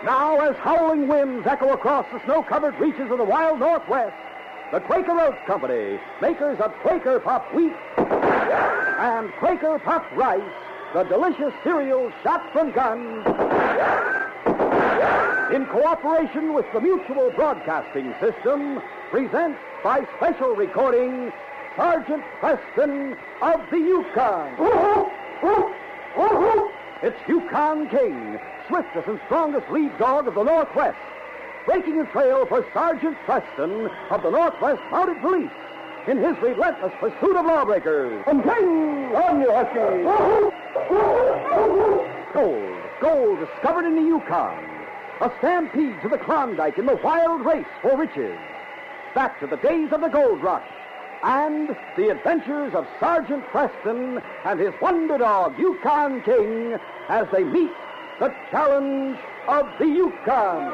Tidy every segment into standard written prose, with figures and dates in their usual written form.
Now, as howling winds echo across the snow-covered reaches of the wild Northwest, the Quaker Oats Company, makers of Quaker Puff Wheat and Quaker Puff Rice, the delicious cereal shot from guns, in cooperation with the Mutual Broadcasting System, presents by special recording Sergeant Preston of the Yukon. It's Yukon King, swiftest and strongest lead dog of the Northwest, breaking the trail for Sergeant Preston of the Northwest Mounted Police in his relentless pursuit of lawbreakers. And King, on you, Husky! Gold discovered in the Yukon. A stampede to the Klondike in the wild race for riches. Back to the days of the gold rush. And the adventures of Sergeant Preston and his wonder dog, Yukon King, as they meet the challenge of the Yukon.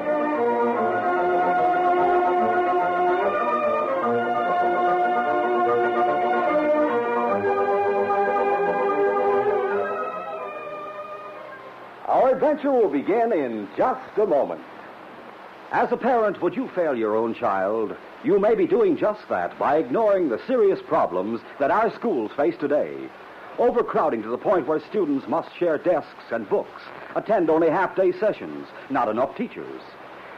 Our adventure will begin in just a moment. As a parent, would you fail your own child? You may be doing just that by ignoring the serious problems that our schools face today. Overcrowding to the point where students must share desks and books, attend only half-day sessions, not enough teachers.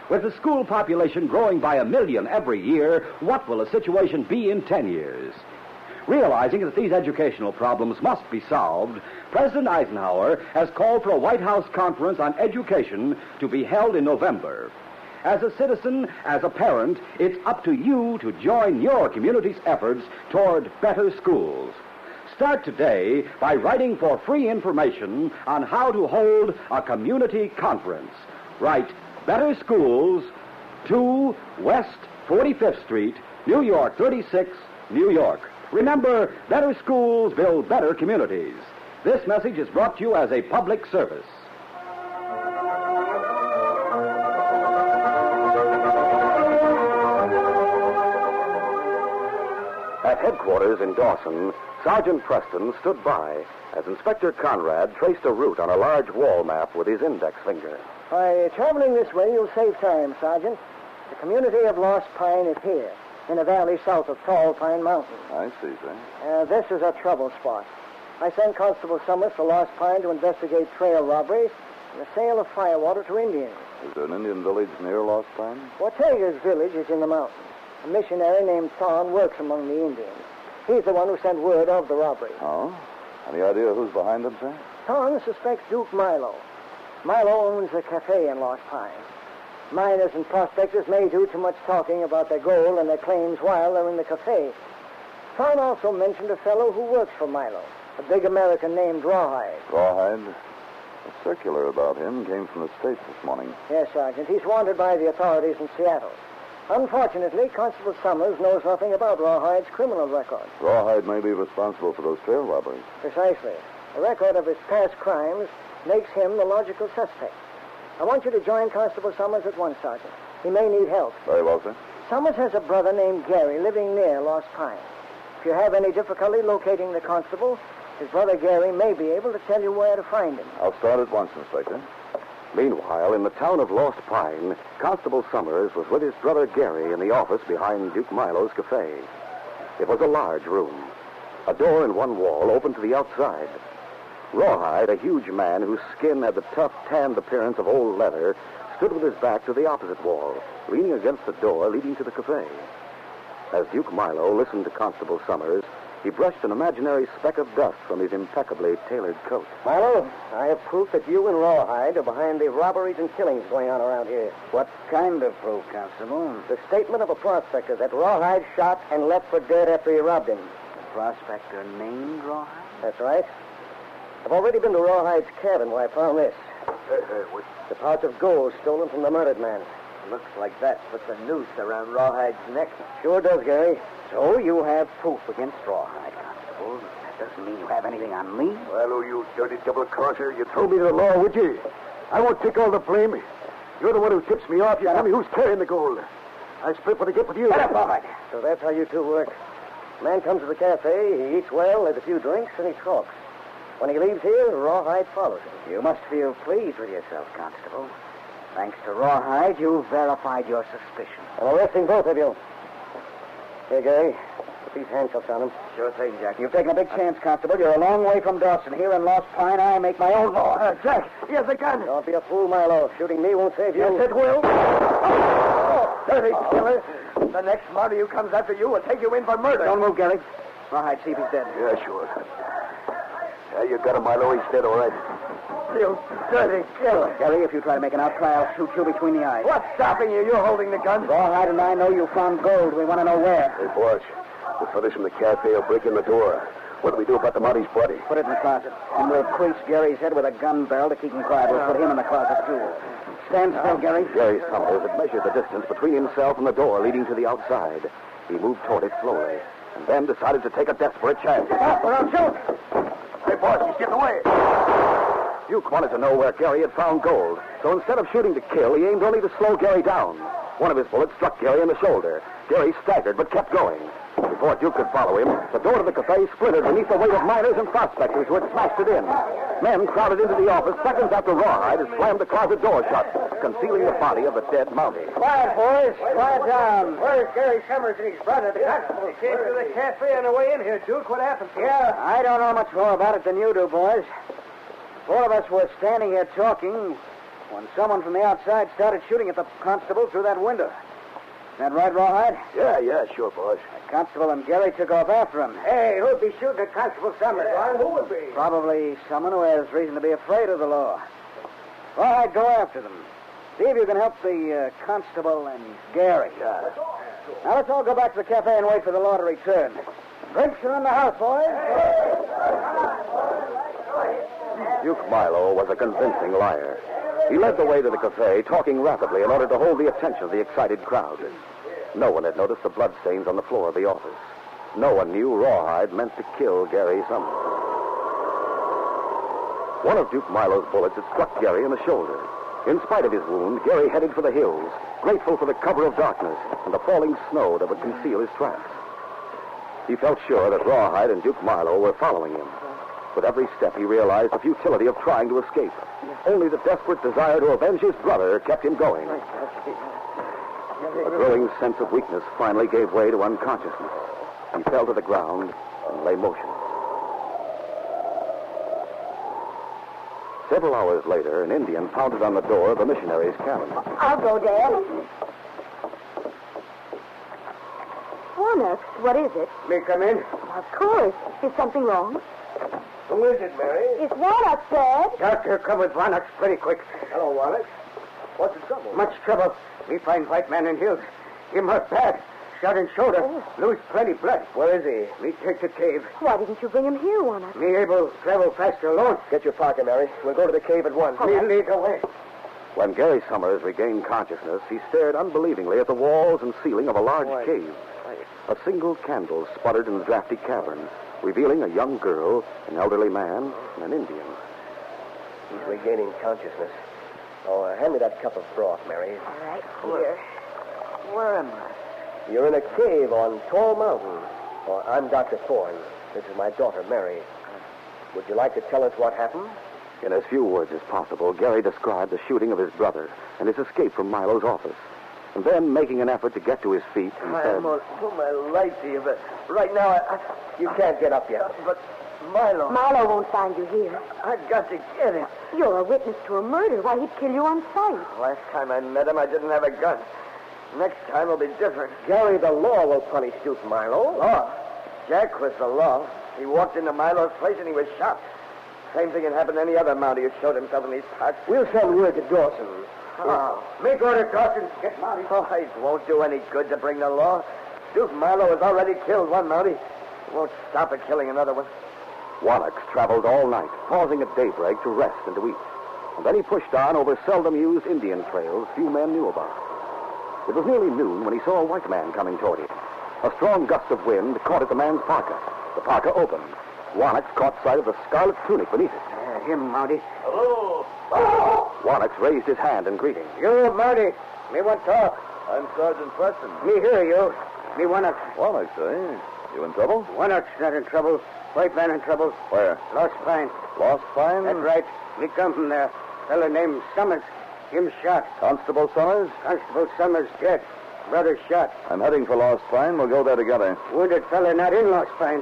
With the school population growing by 1 million every year, what will the situation be in 10 years? Realizing that these educational problems must be solved, President Eisenhower has called for a White House conference on education to be held in November. As a citizen, as a parent, it's up to you to join your community's efforts toward better schools. Start today by writing for free information on how to hold a community conference. Write Better Schools, 2 West 45th Street, New York 36, New York. Remember, better schools build better communities. This message is brought to you as a public service. At headquarters in Dawson, Sergeant Preston stood by as Inspector Conrad traced a route on a large wall map with his index finger. By traveling this way, you'll save time, Sergeant. The community of Lost Pine is here, in a valley south of Tall Pine Mountain. I see, sir. This is a trouble spot. I sent Constable Summers to Lost Pine to investigate trail robberies and the sale of firewater to Indians. Is there an Indian village near Lost Pine? Ortega's village is in the mountains. A missionary named Thorne works among the Indians. He's the one who sent word of the robbery. Oh? Any idea who's behind them, sir? Thorne suspects Duke Milo. Milo owns a cafe in Lost Pine. Miners and prospectors may do too much talking about their gold and their claims while they're in the cafe. Thorne also mentioned a fellow who works for Milo, a big American named Rawhide. Rawhide? A circular about him came from the States this morning. Yes, Sergeant. He's wanted by the authorities in Seattle. Unfortunately, Constable Summers knows nothing about Rawhide's criminal record. Rawhide may be responsible for those trail robberies. Precisely. The record of his past crimes makes him the logical suspect. I want you to join Constable Summers at once, Sergeant. He may need help. Very well, sir. Summers has a brother named Gary living near Lost Pine. If you have any difficulty locating the constable, his brother Gary may be able to tell you where to find him. I'll start at once, Inspector. Meanwhile, in the town of Lost Pine, Constable Summers was with his brother Gary in the office behind Duke Milo's cafe. It was a large room. A door in one wall opened to the outside. Rawhide, a huge man whose skin had the tough, tanned appearance of old leather, stood with his back to the opposite wall, leaning against the door leading to the cafe. As Duke Milo listened to Constable Summers, he brushed an imaginary speck of dust from his impeccably tailored coat. Milo, I have proof that you and Rawhide are behind the robberies and killings going on around here. What kind of proof, Constable? The statement of a prospector that Rawhide shot and left for dead after he robbed him. A prospector named Rawhide? That's right. I've already been to Rawhide's cabin where I found this. The pouch of gold stolen from the murdered man. Looks like that puts a noose around Rawhide's neck. Sure does, Gary. So you have proof against Rawhide, Constable. That doesn't mean you have anything on me. Well, oh, you dirty double-crosser, you throw me to the law, would you? I won't take all the blame. You're the one who tips me off. You tell me who's carrying the gold. I split what I get with you. Shut up, Rawhide. So that's how you two work. Man comes to the cafe, he eats well, has a few drinks, and he talks. When he leaves here, Rawhide follows him. You must feel pleased with yourself, Constable. Thanks to Rawhide, you verified your suspicion. I'm arresting both of you. Here, Gary. Put these handcuffs on him. Sure thing, Jack. You've taken a big chance, Constable. You're a long way from Dawson. Here in Lost Pine, I make my own law. Jack, here's the gun. Don't be a fool, Milo. Shooting me won't save you. Yes, it will. Oh, dirty killer. The next Mountie who comes after you will take you in for murder. Don't move, Gary. Rawhide, see if he's dead. Yeah, sure. Yeah, you got him, Milo. He's dead, all right. You dirty killer. Gary, if you try to make an outcry, I'll shoot you between the eyes. What's stopping you? You're holding the gun. Rawhide and I know you found gold. We want to know where. Hey, boss. The fellas from the cafe will break in the door. What do we do about the Mountie's body? Put it in the closet. And we'll crease Gary's head with a gun barrel to keep him quiet. We'll put him in the closet, too. Stand still, Gary. Gary Summers had measured the distance between himself and the door leading to the outside. He moved toward it slowly, and then decided to take a desperate chance. Stop or I'll shoot. Hey, boss, he's getting away. Duke wanted to know where Gary had found gold, so instead of shooting to kill, he aimed only to slow Gary down. One of his bullets struck Gary in the shoulder. Gary staggered, but kept going. Before Duke could follow him, the door to the cafe splintered beneath the weight of miners and prospectors who had smashed it in. Men crowded into the office seconds after Rawhide had slammed the closet door shut, concealing the body of the dead Mountie. Quiet, boys. Quiet down. Where's Gary Summers and his brother, the constable? They came to the cafe on the way in here, Duke. What happened? Yeah, I don't know much more about it than you do, boys. Four of us were standing here talking when someone from the outside started shooting at the constable through that window. Is that right, Rawhide? Yeah, sure, boss. The constable and Gary took off after him. Hey, who'd be shooting at Constable Summers? Who would be? Probably someone who has reason to be afraid of the law. Rawhide, go after them. See if you can help the constable and Gary. Yeah. Now, let's all go back to the cafe and wait for the law to return. Drinks are in the house, boys. Duke Milo was a convincing liar. He led the way to the cafe, talking rapidly in order to hold the attention of the excited crowd. No one had noticed the bloodstains on the floor of the office. No one knew Rawhide meant to kill Gary Summers. One of Duke Milo's bullets had struck Gary in the shoulder. In spite of his wound, Gary headed for the hills, grateful for the cover of darkness and the falling snow that would conceal his tracks. He felt sure that Rawhide and Duke Milo were following him. With every step, he realized the futility of trying to escape. Only the desperate desire to avenge his brother kept him going. A growing sense of weakness finally gave way to unconsciousness. He fell to the ground and lay motionless. Several hours later, an Indian pounded on the door of the missionary's cabin. I'll go, Dad. Hornet, what is it? May I come in? Of course. Is something wrong? Who is it, Mary? It's Walnut, Dad. Doctor, come with Warnock pretty quick. Hello, Wallace. What's the trouble? Much trouble. We find white man in hills. Him hurt bad. Shot in shoulder. Lose plenty blood. Where is he? We take the cave. Why didn't you bring him here, Walnut? Me able travel faster alone. Get your parka, Mary. We'll go to the cave at once. Me lead the way. When Gary Summers regained consciousness, he stared unbelievingly at the walls and ceiling of a large cave. A single candle sputtered in the drafty cavern, revealing a young girl, an elderly man, and an Indian. He's regaining consciousness. Oh, hand me that cup of broth, Mary. All right, here. Where am I? You're in a cave on Tall Mountain. Oh, I'm Dr. Thorne. This is my daughter, Mary. Would you like to tell us what happened? In as few words as possible, Gary described the shooting of his brother and his escape from Milo's office. And then, making an effort to get to his feet, he said... I'm going to put my light to you, but right now, you can't get up yet. But Milo... Milo won't find you here. I've got to get him. You're a witness to a murder. Why, he'd kill you on sight. Last time I met him, I didn't have a gun. Next time will be different. Gary, the law will punish Duke Milo. Law? Jack was the law. He walked into Milo's place and he was shot. Same thing had happened to any other Mountie who showed himself in these parts. We'll send word to Dawson. Me go to Dawson. Get Mountie. Oh, it won't do any good to bring the law. Duke Milo has already killed one Mountie. He won't stop at killing another one. Wallach traveled all night, pausing at daybreak to rest and to eat. And then he pushed on over seldom-used Indian trails few men knew about. It was nearly noon when he saw a white man coming toward him. A strong gust of wind caught at the man's parka. The parka opened. Wanax caught sight of the scarlet tunic beneath it. Him, Mountie. Hello. Wanax raised his hand in greeting. You, Mountie. Me want talk. I'm Sergeant Preston. Me hear you. Me Wanax. Wallach, eh? You in trouble? Wanax not in trouble. White man in trouble. Where? Lost Pine. Lost Pine? That's right. Me come from there. Fellow named Summers. Him shot. Constable Summers? Constable Summers dead. Brother shot. I'm heading for Lost Pine. We'll go there together. Wounded fella not in Lost Pine.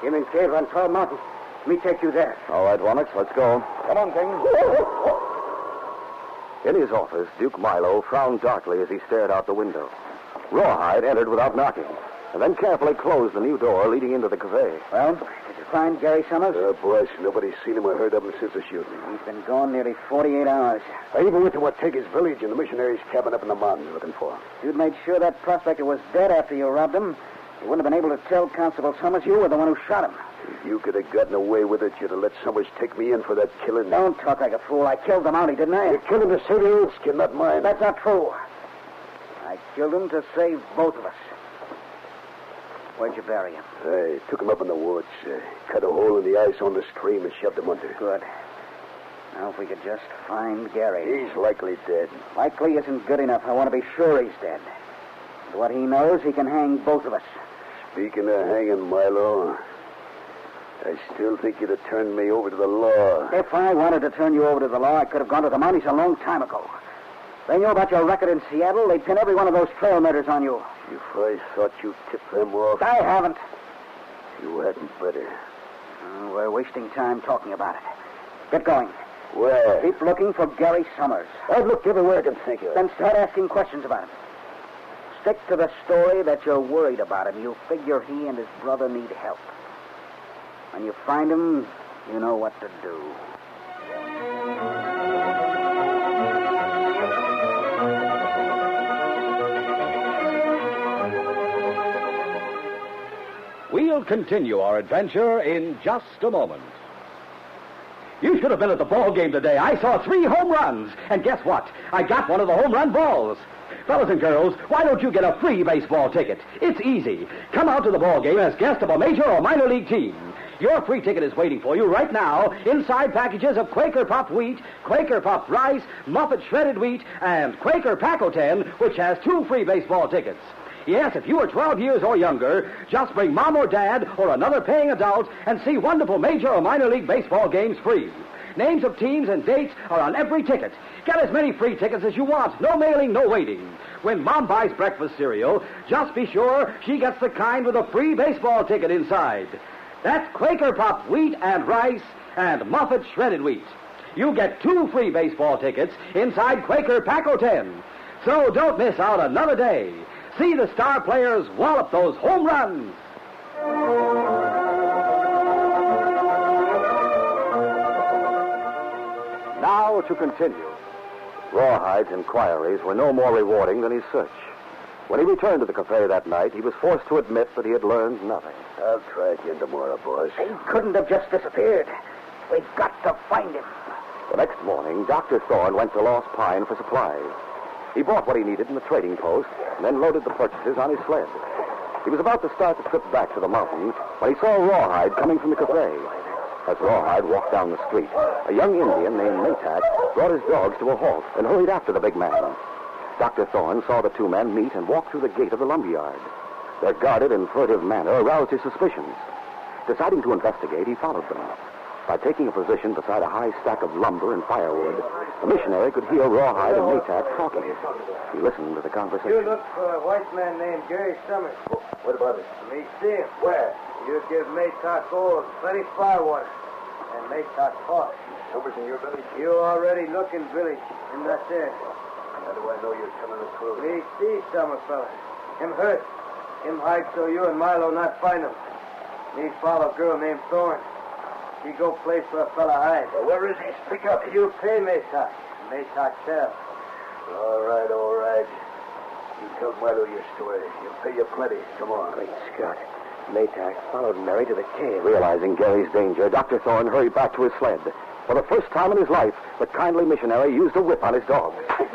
Him in cave on Tall Mountain. Me take you there. All right, Wannix, let's go. Come on, King. In his office, Duke Milo frowned darkly as he stared out the window. Rawhide entered without knocking, and then carefully closed the new door leading into the cafe. Well, did you find Gary Summers? Boss, nobody's seen him or heard of him since the shooting. He's been gone nearly 48 hours. I even went to Watega's village and the missionary's cabin up in the mountains looking for him. You'd made sure that prospector was dead after you robbed him. You wouldn't have been able to tell Constable Summers you were the one who shot him. If you could have gotten away with it, you'd have let Summers take me in for that killing. Don't talk like a fool. I killed the Mountie, didn't I? You killed him to save your own skin, not mine. That's not true. I killed him to save both of us. Where'd you bury him? I took him up in the woods, cut a hole in the ice on the stream and shoved him under. Good. Now, if we could just find Gary. He's likely dead. Likely isn't good enough. I want to be sure he's dead. With what he knows, he can hang both of us. Speaking of hanging, Milo, I still think you'd have turned me over to the law. If I wanted to turn you over to the law, I could have gone to the Mounties a long time ago. They knew about your record in Seattle. They'd pin every one of those trail murders on you. If I thought you'd tip them off... I haven't. You hadn't better. We're wasting time talking about it. Get going. Where? Keep looking for Gary Summers. I've looked everywhere I can think of. Then start asking questions about him. Stick to the story that you're worried about him. You figure he and his brother need help. When you find him, you know what to do. We'll continue our adventure in just a moment. You should have been at the ball game today. I saw 3 home runs. And guess what? I got one of the home run balls. Fellas and girls, why don't you get a free baseball ticket? It's easy. Come out to the ball game as guest of a major or minor league team. Your free ticket is waiting for you right now inside packages of Quaker Puffed Wheat, Quaker Puffed Rice, Muffet Shredded Wheat, and Quaker Pack-O-10, which has 2 free baseball tickets. Yes, if you are 12 years or younger, just bring Mom or Dad or another paying adult and see wonderful major or minor league baseball games free. Names of teams and dates are on every ticket. Get as many free tickets as you want. No mailing, no waiting. When Mom buys breakfast cereal, just be sure she gets the kind with a free baseball ticket inside. That's Quaker Puffed Wheat and Rice and Muffet Shredded Wheat. You get 2 free baseball tickets inside Quaker Pack-O-10. So don't miss out another day. See the star players wallop those home runs. Now to continue. Rawhide's inquiries were no more rewarding than his search. When he returned to the cafe that night, he was forced to admit that he had learned nothing. I'll try again tomorrow, boss. He couldn't have just disappeared. We've got to find him. The next morning, Dr. Thorne went to Lost Pine for supplies. He bought what he needed in the trading post and then loaded the purchases on his sled. He was about to start the trip back to the mountain when he saw Rawhide coming from the cafe. As Rawhide walked down the street, a young Indian named Maytack brought his dogs to a halt and hurried after the big man. Dr. Thorne saw the 2 men meet and walk through the gate of the lumberyard. Their guarded and furtive manner aroused his suspicions. Deciding to investigate, he followed them. By taking a position beside a high stack of lumber and firewood, the missionary could hear Rawhide and Maytack talking. He listened to the conversation. You look for a white man named Gary Summers. What about it? Me see him. Where? You give Maytack gold, plenty firewater, and Maytack horse. Summers in your village? You already looking village in that there. How do I know you're telling the truth? Me see Summer fella. Him hurt. Him hide so you and Milo not find him. Me follow girl named Thorne. She go place where a fella hide. Well, where is he? Speak up. You pay Maytack. Maytack tell. All right, all right. You tell Milo your story. He'll pay you plenty. Come on. Great Scott. Maytack followed Mary to the cave. Realizing Gary's danger, Dr. Thorne hurried back to his sled. For the first time in his life, the kindly missionary used a whip on his dog.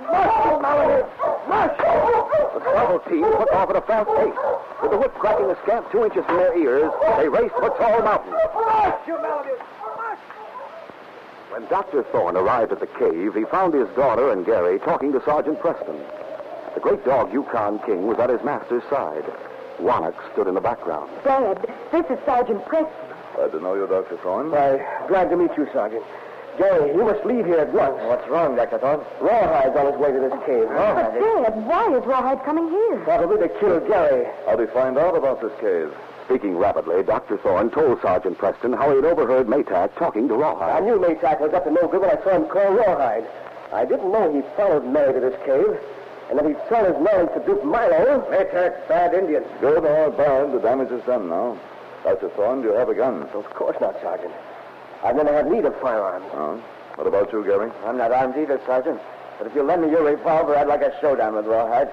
Mush, Melody! Mush! The startled team took off at a fast pace. With the whip cracking a scant 2 inches from their ears, they raced for Tall Mountain. Mush, you Melody! Mush! When Dr. Thorne arrived at the cave, he found his daughter and Gary talking to Sergeant Preston. The great dog, Yukon King, was at his master's side. Wannix stood in the background. Dad, this is Sergeant Preston. Glad to know you, Dr. Thorne. Glad to meet you, Sergeant. Jerry, you must leave here at once. What's wrong, Dr. Thorne? Rawhide's on his way to this cave. But, Dad, why is Rawhide coming here? Probably to kill Gary. How'd he find out about this cave? Speaking rapidly, Dr. Thorne told Sergeant Preston how he'd overheard Maytack talking to I Rawhide. knew Maytack was up to no good when I saw him call Rawhide. I didn't know he followed Mary to this cave, and that he'd sell his man to Duke Milo. Maytack's bad Indian. Good or bad, the damage is done now. Dr. Thorne, do you have a gun? Of course not, Sergeant. I've never had need of firearms. Oh. What about you, Gary? I'm not armed either, Sergeant. But if you lend me your revolver, I'd like a showdown with Rawhide.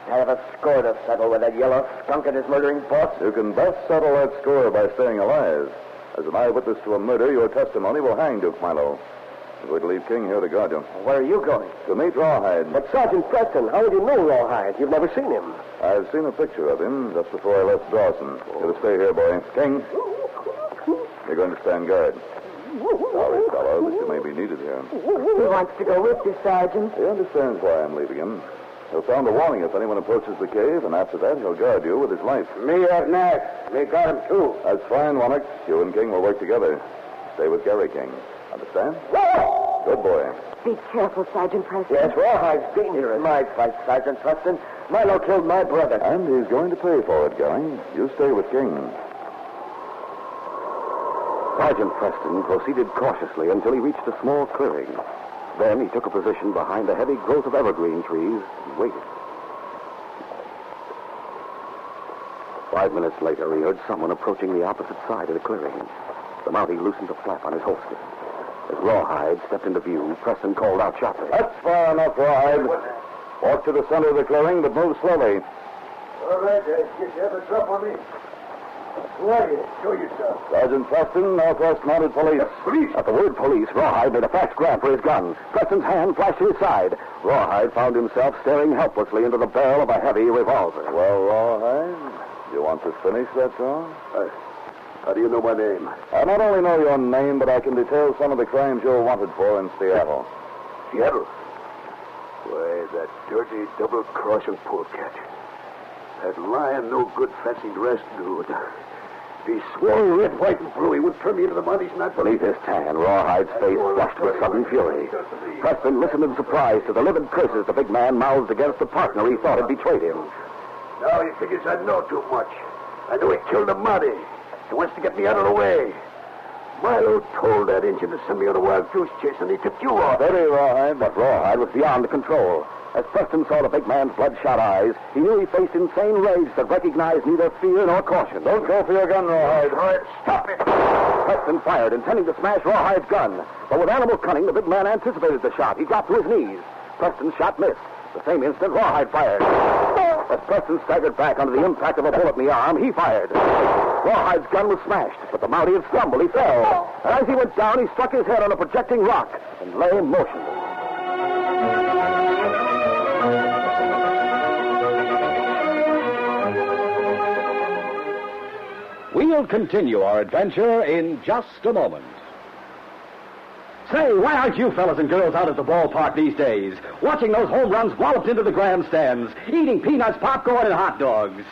I have a score to settle with that yellow skunk and his murdering boss. You can best settle that score by staying alive. As an eyewitness to a murder, your testimony will hang Duke Milo. I'm going to leave King here to guard you. Where are you going? To meet Rawhide. But Sergeant Preston, how would you know Rawhide? You've never seen him. I've seen a picture of him just before I left Dawson. You're to stay here, boy. King, you're going to stand guard. Sorry, fellow, but you may be needed here. He wants to go with you, Sergeant. He understands why I'm leaving him. He'll sound a warning if anyone approaches the cave, and after that, he'll guard you with his life. Me have not. Me got him, too. That's fine, Wannock. You and King will work together. Stay with Gary, King. Understand? Good boy. Be careful, Sergeant Preston. Yes, Rawhide's dangerous. My fight, Sergeant Preston. Milo killed my brother. And he's going to pay for it, Gary. You stay with King. Sergeant Preston proceeded cautiously until he reached a small clearing. Then he took a position behind a heavy growth of evergreen trees and waited. 5 minutes later, he heard someone approaching the opposite side of the clearing. The Mountie loosened the flap on his holster. As Rawhide stepped into view, Preston called out sharply. That's far enough, Rawhide. Walk to the center of the clearing, but move slowly. All right, guys. Get you have a drop on me. Who are you? Show yourself. Sergeant Preston, Northwest Mounted Police. Police? At the word police, Rawhide made a fast grab for his gun. Preston's hand flashed to his side. Rawhide found himself staring helplessly into the barrel of a heavy revolver. Well, Rawhide, you want to finish that song? How do you know my name? I not only know your name, but I can detail some of the crimes you're wanted for in Seattle. Seattle? Why, that dirty double-crossing polecat. That lying, no-good, fancy-dressed dude. If he swore red, white, and blue, he would turn me into the Mounties and I'd Beneath his tan, Rawhide's face flushed with sudden fury. Preston listened in surprise to the livid curses the big man mouthed against the partner he thought had betrayed him. Now he figures I know too much. I know he killed a Mountie. He wants to get me out of the way. Milo told that Injun to send me on a wild goose chase, and he took you off. Steady, Rawhide. But Rawhide was beyond control. As Preston saw the big man's bloodshot eyes, he knew he faced insane rage that recognized neither fear nor caution. Don't go for your gun, Rawhide. All right, stop it. Preston fired, intending to smash Rawhide's gun. But with animal cunning, the big man anticipated the shot. He dropped to his knees. Preston's shot missed. The same instant, Rawhide fired. As Preston staggered back under the impact of a bullet in the arm, he fired. Rawhide's gun was smashed, but the Mountie had stumbled. He fell. And as he went down, he struck his head on a projecting rock and lay motionless. We'll continue our adventure in just a moment. Say, why aren't you fellas and girls out at the ballpark these days, watching those home runs walloped into the grandstands, eating peanuts, popcorn, and hot dogs?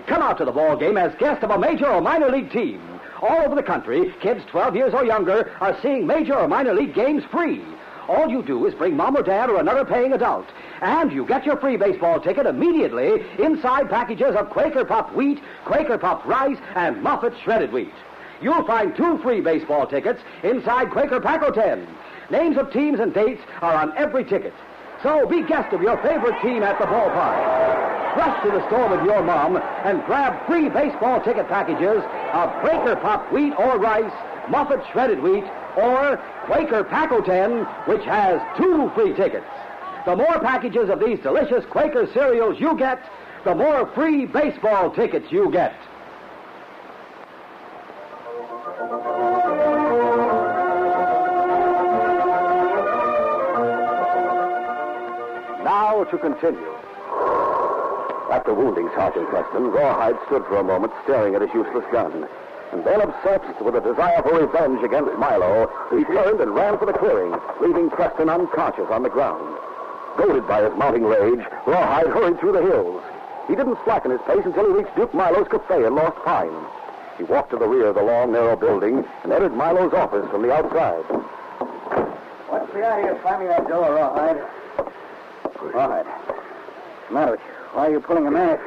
Come out to the ball game as guest of a major or minor league team. All over the country, kids 12 years or younger are seeing major or minor league games free. All you do is bring mom or dad or another paying adult, and you get your free baseball ticket immediately inside packages of Quaker Puffed wheat, Quaker Puffed rice, and Muffet shredded wheat. You'll find 2 free baseball tickets inside Quaker Paco 10. Names of teams and dates are on every ticket. So be guest of your favorite team at the ballpark. Rush to the store with your mom and grab free baseball ticket packages of Quaker Puffed wheat or rice, Muffet shredded wheat, or Quaker Paco 10, which has 2 free tickets. The more packages of these delicious Quaker cereals you get, the more free baseball tickets you get. Now to continue. After wounding Sergeant Preston, Rawhide stood for a moment staring at his useless gun. And then, obsessed with a desire for revenge against Milo, he turned and ran for the clearing, leaving Preston unconscious on the ground. Goaded by his mounting rage, Rawhide hurried through the hills. He didn't slacken his pace until he reached Duke Milo's cafe in Lost Pine. He walked to the rear of the long, narrow building and entered Milo's office from the outside. out here. Find me that door, Rawhide. Rawhide. What's the matter with you? Why are you pulling a knife?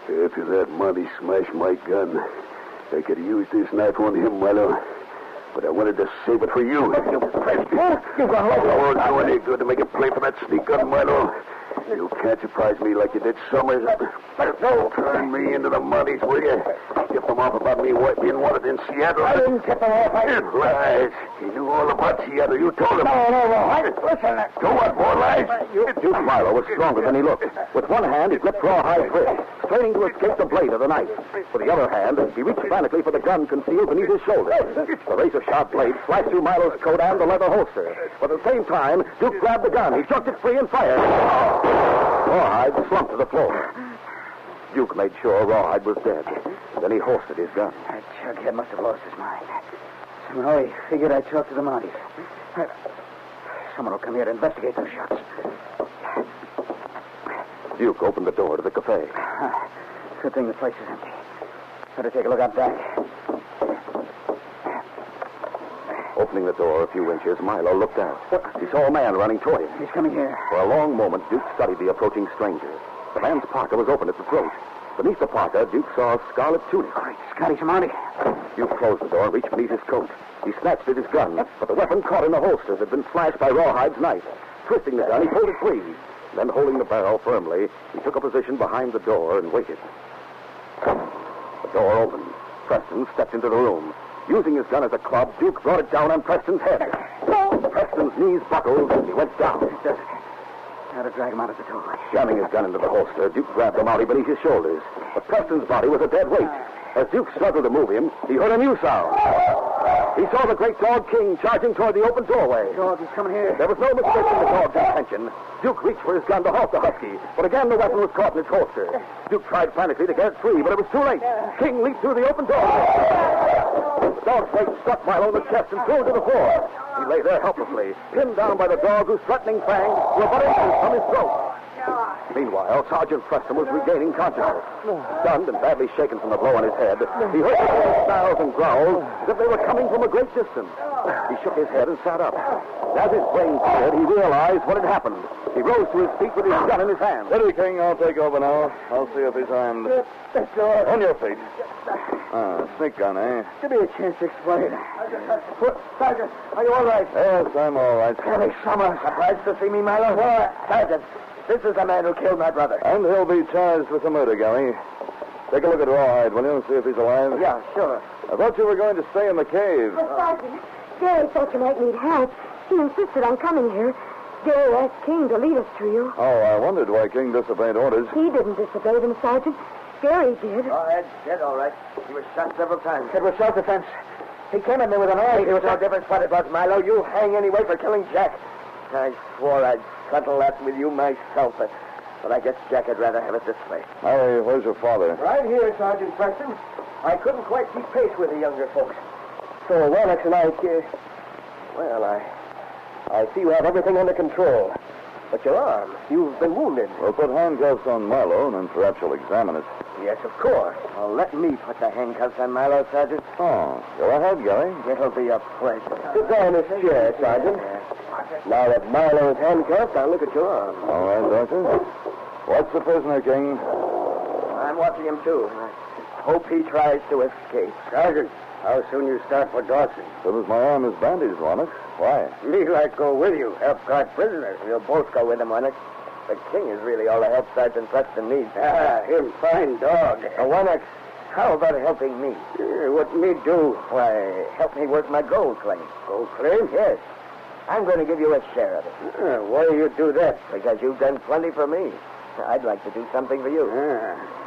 After that Monty smashed my gun, I could have used this knife on him, Milo. But I wanted to save it for you. You prick. It won't do any good to make a play for that sneak gun, Milo. You can't surprise me like you did Summers. Turn me into the Mounties, will you? Tip them off about me being wanted in Seattle. I didn't tip them off. Lies. He knew all about Seattle. You told him. No. Listen. Do what, more lies? Duke Milo was stronger than he looked. With one hand, he gripped Rawhide's wrist, straining to escape the blade of the knife. With the other hand, he reached frantically for the gun concealed beneath his shoulder. The razor-sharp blade slashed through Milo's coat and the leather holster. But at the same time, Duke grabbed the gun. He jerked it free and fired. Rawhide slumped to the floor. Duke made sure Rawhide was dead. Then he holstered his gun. That jughead must have lost his mind. Somehow he figured I'd talk to the Mounties. Someone will come here to investigate those shots. Duke opened the door to the cafe. Good thing the place is empty. Better take a look out back. Opening the door a few inches, Milo looked out. He saw a man running toward him. He's coming here. For a long moment, Duke studied the approaching stranger. The man's parka was open at the throat. Beneath the parka, Duke saw a scarlet tunic. Great Scotty, Mountie. Duke closed the door and reached beneath his coat. He snatched at his gun, but the weapon caught in the holster that had been slashed by Rawhide's knife. Twisting the gun, he pulled it free. Then, holding the barrel firmly, he took a position behind the door and waited. The door opened. Preston stepped into the room. Using his gun as a club, Duke brought it down on Preston's head. Preston's knees buckled and he went down. It does it. Now to drag him out of the door. Jamming his gun into the holster, Duke grabbed the Mountie beneath his shoulders. But Preston's body was a dead weight. As Duke struggled to move him, he heard a new sound. He saw the great dog King charging toward the open doorway. Dog, he's coming here. There was no mistaking the dog's intention. Duke reached for his gun to halt the husky, but again the weapon was caught in its holster. Duke tried frantically to get it free, but it was too late. King leaped through the open doorway. The dog's weight struck Milo in the chest and threw him to the floor. He lay there helplessly, pinned down by the dog whose threatening fangs were but inches from his throat. Meanwhile, Sergeant Preston was regaining consciousness. Stunned and badly shaken from the blow on his head, he heard the dog's snarls and growls as if they were coming from a great distance. He shook his head and sat up. As his brain cleared, he realized what had happened. He rose to his feet with his gun in his hand. Steady, King. I'll take over now. I'll see if he's armed. That's all. On your feet. Sneak gun, eh? Give me a chance to explain. Sergeant, are you all right? Yes, I'm all right. Gary Summer, surprised to see me, Milo? Sergeant, this is the man who killed my brother. And he'll be charged with the murder, Gary. Take a look at Rawhide, will you? See if he's alive. Yeah, sure. I thought you were going to stay in the cave. But, Sergeant, Gary thought you might need help. He insisted on coming here. Gary asked King to lead us to you. Oh, I wondered why King disobeyed orders. He didn't disobey them, Sergeant. Gary did. Rawhide's dead, all right. He was shot several times. It was self-defense. He came at me with an knife. It was no difference what it was, Milo. You hang anyway for killing Jack. I swore I'd settle that with you myself, but I guess Jack would rather have it this way. Harry, where's your father? Right here, Sergeant Preston. I couldn't quite keep pace with the younger folks. So, Warnock and I... Well, I see you have everything under control. But your arm, you've been wounded. We'll put handcuffs on Milo, and then perhaps you'll examine it. Yes, of course. Well, let me put the handcuffs on Milo, Sergeant. Oh, go ahead, Gary. It'll be a pleasure. Sit down in this chair, Sergeant. Now that Milo is handcuffed, I'll look at your arm. All right, Doctor. Watch the prisoner, King. I'm watching him, too. I hope he tries to escape. Sergeant, how soon you start for Dawson? As soon as my arm is bandaged, Warnock. Why? Me like go with you. Help guard prisoners. We'll both go with him, Warnock. The King is really all the help Sergeant Preston needs. Him fine dog. Warnock, how about helping me? What me do? Why, help me work my gold claim. Gold claim? Yes. I'm going to give you a share of it. Why do you do that? Because you've done plenty for me. I'd like to do something for you.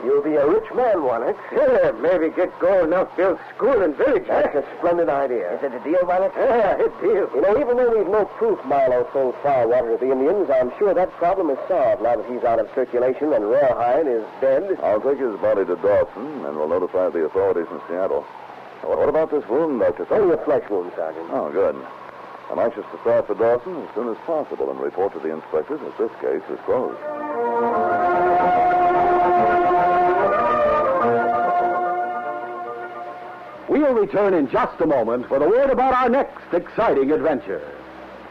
You'll be a rich man, Warnock. Yeah, maybe get gold enough, build school and village. That's a splendid idea. Is it a deal, Warnock? Yeah, it's deal. You know, even though we've no proof Milo sold firewater to the Indians, I'm sure that problem is solved now that he's out of circulation and Rawhide is dead. I'll take his body to Dawson, and we'll notify the authorities in Seattle. What about this wound, Dr. Only a flesh wound, Sergeant. Oh, good. I'm anxious to start for Dawson as soon as possible and report to the inspectors that this case is closed. We'll return in just a moment for the word about our next exciting adventure.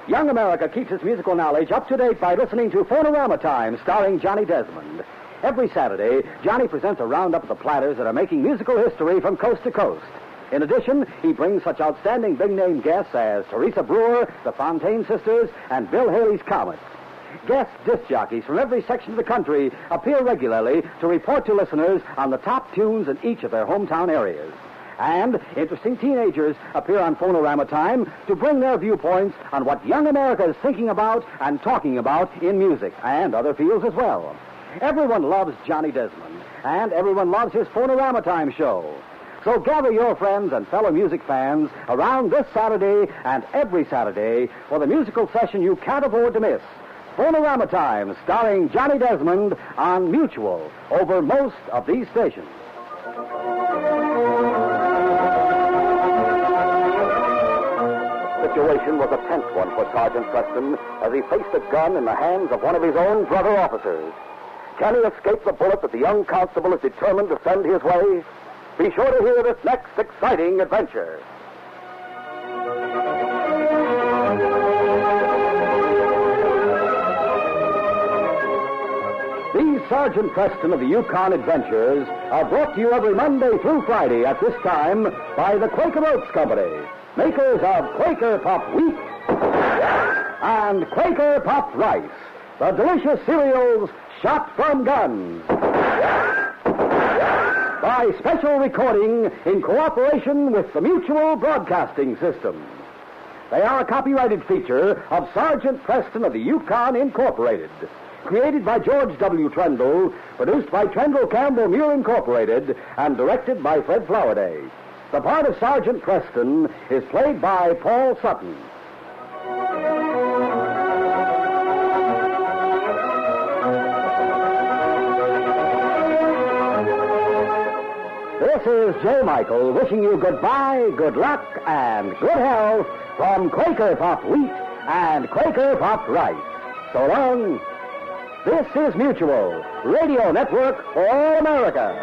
Young America keeps its musical knowledge up to date by listening to Phonorama Time, starring Johnny Desmond. Every Saturday, Johnny presents a roundup of the platters that are making musical history from coast to coast. In addition, he brings such outstanding big-name guests as Teresa Brewer, the Fontaine Sisters, and Bill Haley's Comet. Guest disc jockeys from every section of the country appear regularly to report to listeners on the top tunes in each of their hometown areas. And interesting teenagers appear on Phonorama Time to bring their viewpoints on what young America is thinking about and talking about in music and other fields as well. Everyone loves Johnny Desmond, and everyone loves his Phonorama Time show. So gather your friends and fellow music fans around this Saturday and every Saturday for the musical session you can't afford to miss. Phonorama Time, starring Johnny Desmond on Mutual over most of these stations. The situation was a tense one for Sergeant Preston as he faced a gun in the hands of one of his own brother officers. Can he escape the bullet that the young constable is determined to send his way? Be sure to hear this next exciting adventure. These Sergeant Preston of the Yukon Adventures are brought to you every Monday through Friday at this time by the Quaker Oats Company, makers of Quaker Puff Wheat and Quaker Puff Rice, the delicious cereals shot from guns. By special recording in cooperation with the Mutual Broadcasting System. They are a copyrighted feature of Sergeant Preston of the Yukon Incorporated. Created by George W. Trendle, produced by Trendle Campbell Muir Incorporated, and directed by Fred Flowerday. The part of Sergeant Preston is played by Paul Sutton. This is J. Michael wishing you goodbye, good luck, and good health from Quaker Puff Wheat and Quaker Puff Rice. So long. This is Mutual, Radio Network for all America.